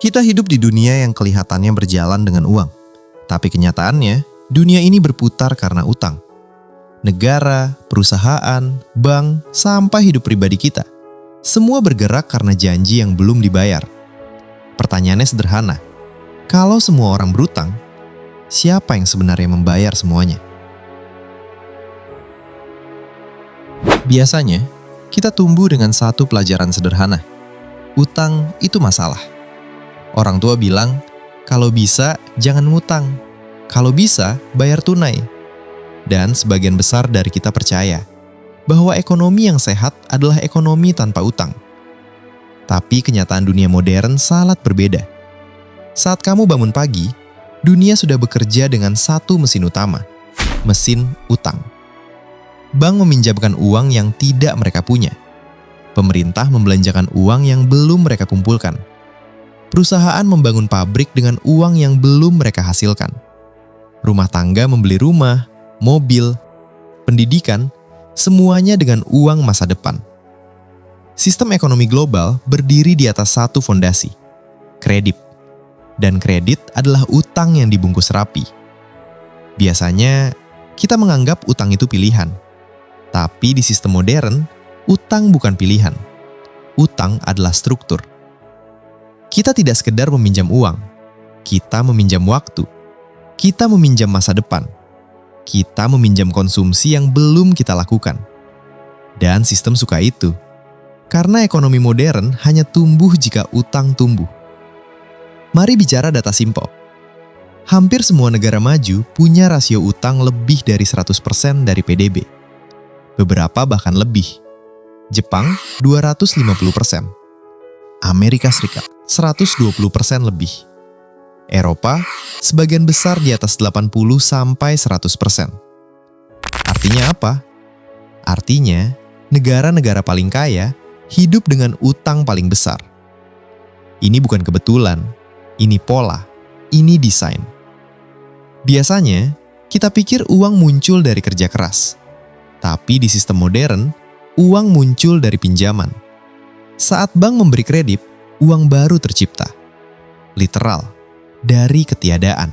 Kita hidup di dunia yang kelihatannya berjalan dengan uang. Tapi kenyataannya, dunia ini berputar karena utang. Negara, perusahaan, bank, sampai hidup pribadi kita. Semua bergerak karena janji yang belum dibayar. Pertanyaannya sederhana. Kalau semua orang berutang, siapa yang sebenarnya membayar semuanya? Biasanya, kita tumbuh dengan satu pelajaran sederhana. Utang itu masalah. Orang tua bilang, kalau bisa jangan ngutang. Kalau bisa, bayar tunai. Dan sebagian besar dari kita percaya bahwa ekonomi yang sehat adalah ekonomi tanpa utang. Tapi kenyataan dunia modern sangat berbeda. Saat kamu bangun pagi, dunia sudah bekerja dengan satu mesin utama, mesin utang. Bank meminjamkan uang yang tidak mereka punya. Pemerintah membelanjakan uang yang belum mereka kumpulkan. Perusahaan membangun pabrik dengan uang yang belum mereka hasilkan. Rumah tangga membeli rumah, mobil, pendidikan, semuanya dengan uang masa depan. Sistem ekonomi global berdiri di atas satu fondasi, kredit. Dan kredit adalah utang yang dibungkus rapi. Biasanya, kita menganggap utang itu pilihan. Tapi di sistem modern, utang bukan pilihan. Utang adalah struktur. Kita tidak sekedar meminjam uang. Kita meminjam waktu. Kita meminjam masa depan. Kita meminjam konsumsi yang belum kita lakukan. Dan sistem suka itu. Karena ekonomi modern hanya tumbuh jika utang tumbuh. Mari bicara data simpel. Hampir semua negara maju punya rasio utang lebih dari 100% dari PDB. Beberapa bahkan lebih. Jepang 250%. Amerika Serikat 120% lebih. Eropa sebagian besar di atas 80-100%. Artinya apa? Artinya, negara-negara paling kaya hidup dengan utang paling besar. Ini bukan kebetulan, ini pola, ini desain. Biasanya, kita pikir uang muncul dari kerja keras. Tapi di sistem modern, uang muncul dari pinjaman. Saat bank memberi kredit, uang baru tercipta. Literal, dari ketiadaan.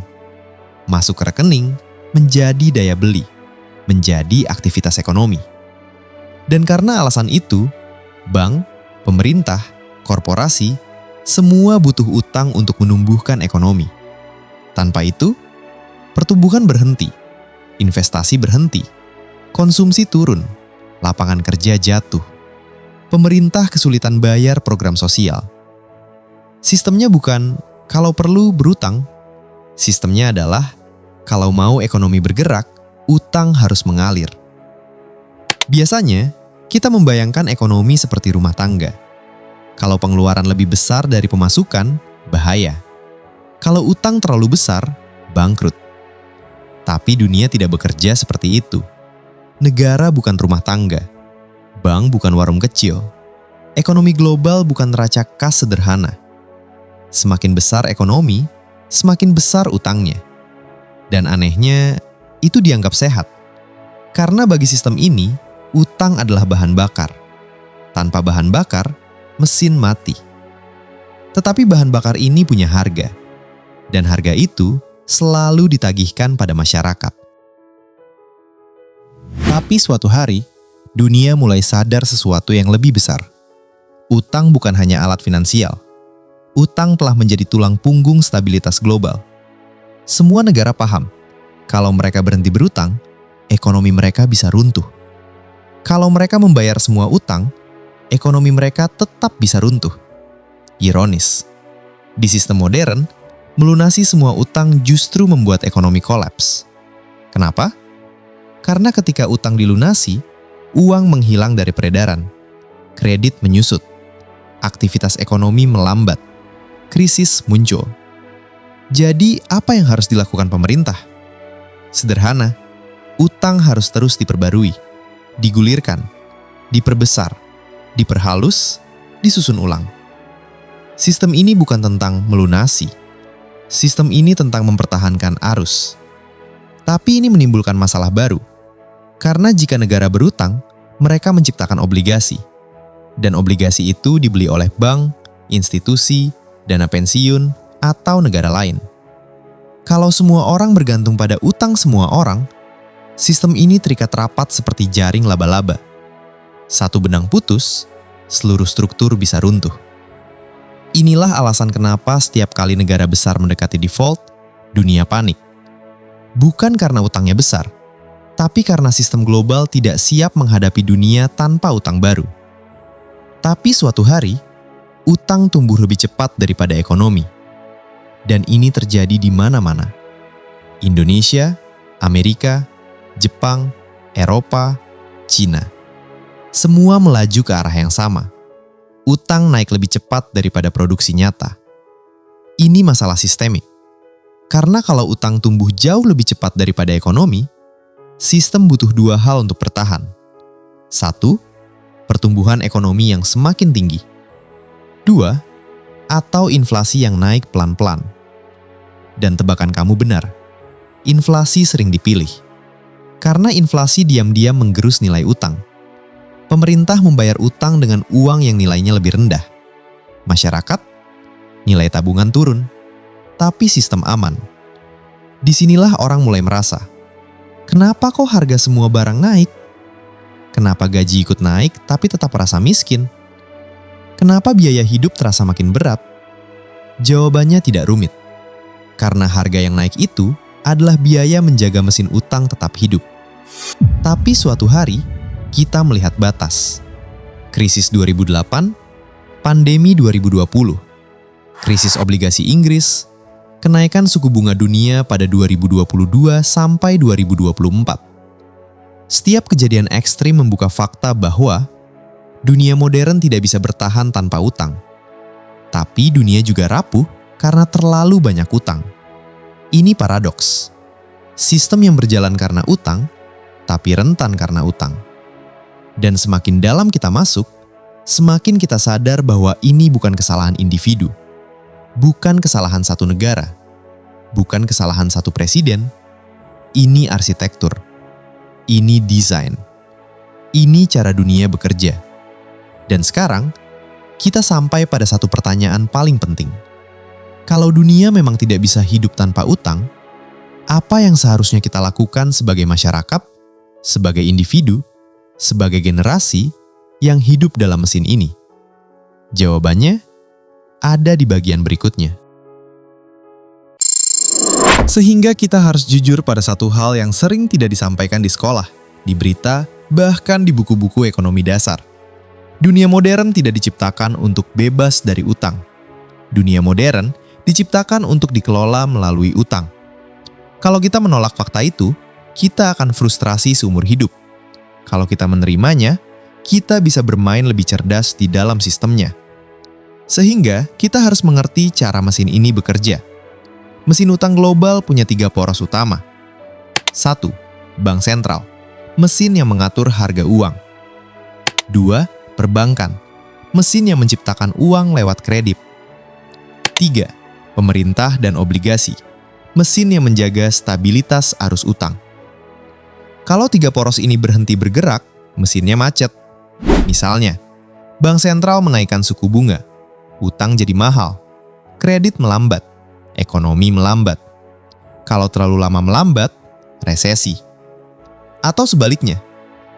Masuk ke rekening, menjadi daya beli, menjadi aktivitas ekonomi. Dan karena alasan itu, bank, pemerintah, korporasi, semua butuh utang untuk menumbuhkan ekonomi. Tanpa itu, pertumbuhan berhenti, investasi berhenti, konsumsi turun, lapangan kerja jatuh. Pemerintah kesulitan bayar program sosial. Sistemnya bukan kalau perlu berutang. Sistemnya adalah kalau mau ekonomi bergerak, utang harus mengalir. Biasanya, kita membayangkan ekonomi seperti rumah tangga. Kalau pengeluaran lebih besar dari pemasukan, bahaya. Kalau utang terlalu besar, bangkrut. Tapi dunia tidak bekerja seperti itu. Negara bukan rumah tangga. Bank bukan warung kecil. Ekonomi global bukan neraca kas sederhana. Semakin besar ekonomi, semakin besar utangnya. Dan anehnya, itu dianggap sehat. Karena bagi sistem ini, utang adalah bahan bakar. Tanpa bahan bakar, mesin mati. Tetapi bahan bakar ini punya harga. Dan harga itu selalu ditagihkan pada masyarakat. Tapi suatu hari, dunia mulai sadar sesuatu yang lebih besar. Utang bukan hanya alat finansial. Utang telah menjadi tulang punggung stabilitas global. Semua negara paham, kalau mereka berhenti berutang, ekonomi mereka bisa runtuh. Kalau mereka membayar semua utang, ekonomi mereka tetap bisa runtuh. Ironis, di sistem modern, melunasi semua utang justru membuat ekonomi kolaps. Kenapa? Karena ketika utang dilunasi, uang menghilang dari peredaran, kredit menyusut, aktivitas ekonomi melambat, krisis muncul. Jadi, apa yang harus dilakukan pemerintah? Sederhana, utang harus terus diperbarui, digulirkan, diperbesar, diperhalus, disusun ulang. Sistem ini bukan tentang melunasi. Sistem ini tentang mempertahankan arus. Tapi ini menimbulkan masalah baru. Karena jika negara berutang, mereka menciptakan obligasi. Dan obligasi itu dibeli oleh bank, institusi, dana pensiun, atau negara lain. Kalau semua orang bergantung pada utang semua orang, sistem ini terikat rapat seperti jaring laba-laba. Satu benang putus, seluruh struktur bisa runtuh. Inilah alasan kenapa setiap kali negara besar mendekati default, dunia panik. Bukan karena utangnya besar, tapi karena sistem global tidak siap menghadapi dunia tanpa utang baru. Tapi suatu hari, utang tumbuh lebih cepat daripada ekonomi. Dan ini terjadi di mana-mana. Indonesia, Amerika, Jepang, Eropa, Cina. Semua melaju ke arah yang sama. Utang naik lebih cepat daripada produksi nyata. Ini masalah sistemik. Karena kalau utang tumbuh jauh lebih cepat daripada ekonomi, sistem butuh dua hal untuk bertahan. Satu, pertumbuhan ekonomi yang semakin tinggi. Dua, atau inflasi yang naik pelan-pelan. Dan tebakan kamu benar, inflasi sering dipilih. Karena inflasi diam-diam menggerus nilai utang. Pemerintah membayar utang dengan uang yang nilainya lebih rendah. Masyarakat, nilai tabungan turun, tapi sistem aman. Disinilah orang mulai merasa, kenapa kok harga semua barang naik? Kenapa gaji ikut naik tapi tetap merasa miskin? Kenapa biaya hidup terasa makin berat? Jawabannya tidak rumit. Karena harga yang naik itu adalah biaya menjaga mesin utang tetap hidup. Tapi suatu hari, kita melihat batas. Krisis 2008, pandemi 2020, krisis obligasi Inggris, kenaikan suku bunga dunia pada 2022 sampai 2024. Setiap kejadian ekstrim membuka fakta bahwa dunia modern tidak bisa bertahan tanpa utang. Tapi dunia juga rapuh karena terlalu banyak utang. Ini paradoks. Sistem yang berjalan karena utang, tapi rentan karena utang. Dan semakin dalam kita masuk, semakin kita sadar bahwa ini bukan kesalahan individu. Bukan kesalahan satu negara. Bukan kesalahan satu presiden. Ini arsitektur. Ini desain. Ini cara dunia bekerja. Dan sekarang, kita sampai pada satu pertanyaan paling penting. Kalau dunia memang tidak bisa hidup tanpa utang, apa yang seharusnya kita lakukan sebagai masyarakat, sebagai individu, sebagai generasi yang hidup dalam mesin ini? Jawabannya ada di bagian berikutnya. Sehingga kita harus jujur pada satu hal yang sering tidak disampaikan di sekolah, di berita, bahkan di buku-buku ekonomi dasar. Dunia modern tidak diciptakan untuk bebas dari utang. Dunia modern diciptakan untuk dikelola melalui utang. Kalau kita menolak fakta itu, kita akan frustrasi seumur hidup. Kalau kita menerimanya, kita bisa bermain lebih cerdas di dalam sistemnya. Sehingga kita harus mengerti cara mesin ini bekerja. Mesin utang global punya 3 poros utama. 1. Bank sentral, mesin yang mengatur harga uang. 2. Perbankan, mesin yang menciptakan uang lewat kredit. 3. Pemerintah dan obligasi, mesin yang menjaga stabilitas arus utang. Kalau 3 poros ini berhenti bergerak, mesinnya macet. Misalnya, bank sentral menaikkan suku bunga, utang jadi mahal, kredit melambat, ekonomi melambat. Kalau terlalu lama melambat, resesi. Atau sebaliknya,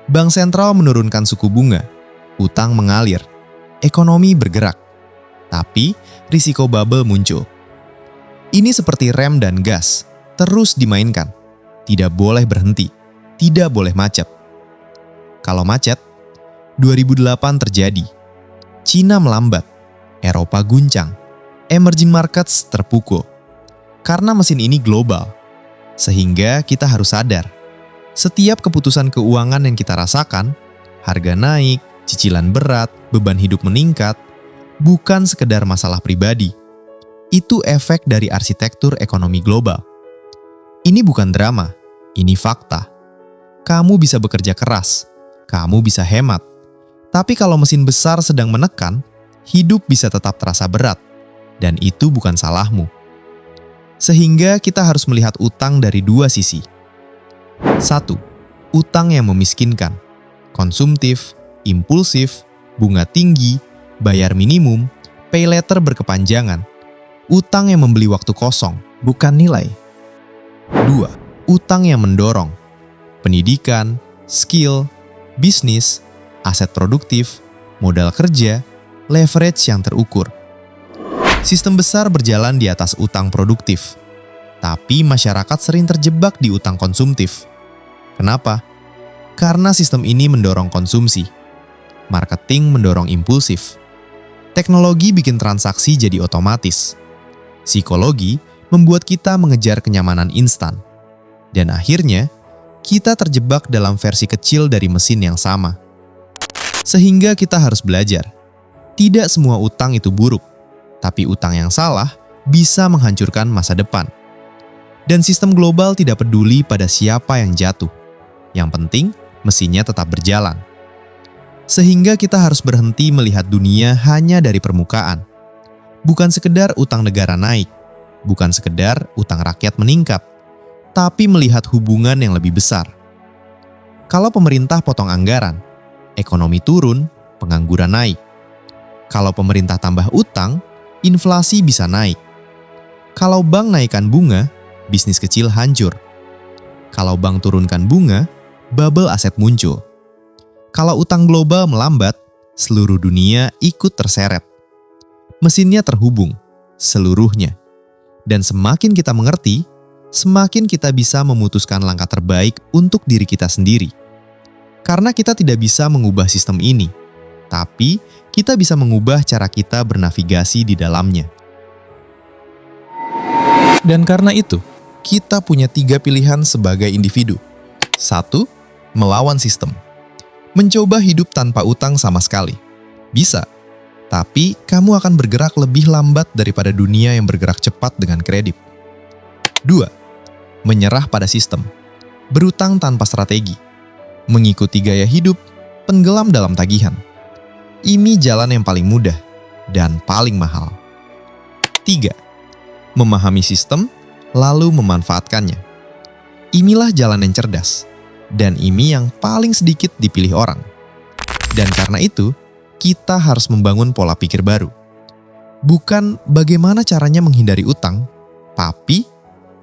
bank sentral menurunkan suku bunga, utang mengalir, ekonomi bergerak, tapi risiko bubble muncul. Ini seperti rem dan gas, terus dimainkan, tidak boleh berhenti, tidak boleh macet. Kalau macet, 2008 terjadi, Cina melambat, Eropa guncang, emerging markets terpukul. Karena mesin ini global, sehingga kita harus sadar, setiap keputusan keuangan yang kita rasakan, harga naik, cicilan berat, beban hidup meningkat, bukan sekedar masalah pribadi. Itu efek dari arsitektur ekonomi global. Ini bukan drama, ini fakta. Kamu bisa bekerja keras, kamu bisa hemat. Tapi kalau mesin besar sedang menekan, hidup bisa tetap terasa berat. Dan itu bukan salahmu. Sehingga kita harus melihat utang dari 2 sisi. 1. Utang yang memiskinkan, konsumtif, impulsif, bunga tinggi, bayar minimum, pay later berkepanjangan, Utang yang membeli waktu kosong, bukan nilai. 2. Utang yang mendorong. Pendidikan, skill, bisnis, aset produktif, modal kerja, leverage yang terukur. Sistem besar berjalan di atas utang produktif. Tapi masyarakat sering terjebak di utang konsumtif. Kenapa? Karena sistem ini mendorong konsumsi. Marketing mendorong impulsif. Teknologi bikin transaksi jadi otomatis. Psikologi membuat kita mengejar kenyamanan instan. Dan akhirnya, kita terjebak dalam versi kecil dari mesin yang sama. Sehingga kita harus belajar. Tidak semua utang itu buruk, tapi utang yang salah bisa menghancurkan masa depan. Dan sistem global tidak peduli pada siapa yang jatuh. Yang penting, mesinnya tetap berjalan. Sehingga kita harus berhenti melihat dunia hanya dari permukaan. Bukan sekedar utang negara naik, bukan sekedar utang rakyat meningkat, tapi melihat hubungan yang lebih besar. Kalau pemerintah potong anggaran, ekonomi turun, pengangguran naik. Kalau pemerintah tambah utang, inflasi bisa naik. Kalau bank naikkan bunga, bisnis kecil hancur. Kalau bank turunkan bunga, bubble aset muncul. Kalau utang global melambat, seluruh dunia ikut terseret. Mesinnya terhubung, seluruhnya. Dan semakin kita mengerti, semakin kita bisa memutuskan langkah terbaik untuk diri kita sendiri. Karena kita tidak bisa mengubah sistem ini, tapi kita bisa mengubah cara kita bernavigasi di dalamnya. Dan karena itu, kita punya 3 pilihan sebagai individu. 1. Melawan sistem. Mencoba hidup tanpa utang sama sekali. Bisa, tapi kamu akan bergerak lebih lambat daripada dunia yang bergerak cepat dengan kredit. 2. Menyerah pada sistem. Berutang tanpa strategi. Mengikuti gaya hidup, tenggelam dalam tagihan. Ini jalan yang paling mudah dan paling mahal. 3. Memahami sistem, lalu memanfaatkannya. Inilah jalan yang cerdas, dan ini yang paling sedikit dipilih orang. Dan karena itu, kita harus membangun pola pikir baru. Bukan bagaimana caranya menghindari utang, tapi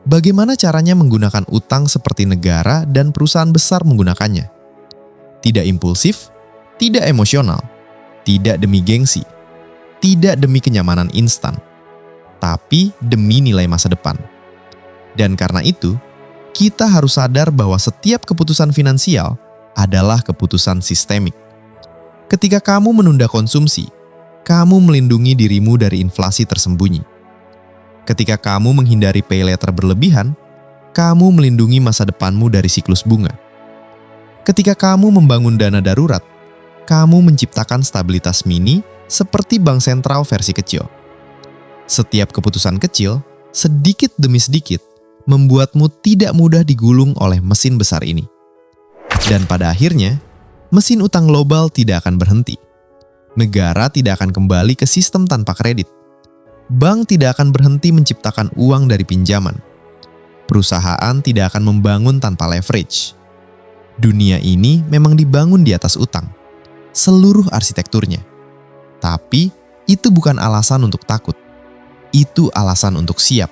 bagaimana caranya menggunakan utang seperti negara dan perusahaan besar menggunakannya. Tidak impulsif, tidak emosional, tidak demi gengsi, tidak demi kenyamanan instan, tapi demi nilai masa depan. Dan karena itu, kita harus sadar bahwa setiap keputusan finansial adalah keputusan sistemik. Ketika kamu menunda konsumsi, kamu melindungi dirimu dari inflasi tersembunyi. Ketika kamu menghindari pay later berlebihan, kamu melindungi masa depanmu dari siklus bunga. Ketika kamu membangun dana darurat, kamu menciptakan stabilitas mini seperti bank sentral versi kecil. Setiap keputusan kecil, sedikit demi sedikit, membuatmu tidak mudah digulung oleh mesin besar ini. Dan pada akhirnya, mesin utang global tidak akan berhenti. Negara tidak akan kembali ke sistem tanpa kredit. Bank tidak akan berhenti menciptakan uang dari pinjaman. Perusahaan tidak akan membangun tanpa leverage. Dunia ini memang dibangun di atas utang. Seluruh arsitekturnya. Tapi, itu bukan alasan untuk takut. Itu alasan untuk siap.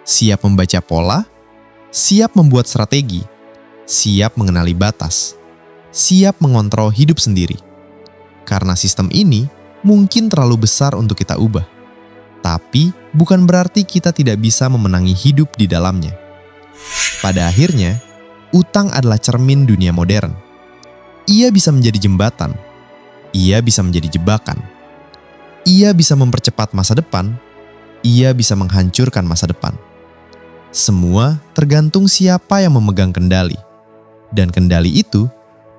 Siap membaca pola, siap membuat strategi, siap mengenali batas, siap mengontrol hidup sendiri. Karena sistem ini mungkin terlalu besar untuk kita ubah. Tapi bukan berarti kita tidak bisa memenangi hidup di dalamnya. Pada akhirnya, utang adalah cermin dunia modern. Ia bisa menjadi jembatan, ia bisa menjadi jebakan. Ia bisa mempercepat masa depan, ia bisa menghancurkan masa depan. Semua tergantung siapa yang memegang kendali. Dan kendali itu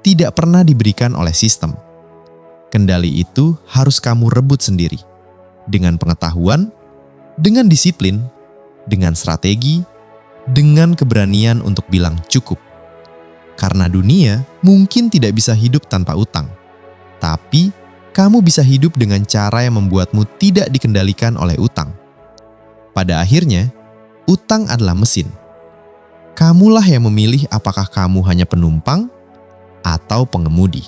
tidak pernah diberikan oleh sistem. Kendali itu harus kamu rebut sendiri. Dengan pengetahuan, dengan disiplin, dengan strategi, dengan keberanian untuk bilang cukup. Karena dunia mungkin tidak bisa hidup tanpa utang. Tapi, kamu bisa hidup dengan cara yang membuatmu tidak dikendalikan oleh utang. Pada akhirnya, utang adalah mesin. Kamulah yang memilih apakah kamu hanya penumpang atau pengemudi.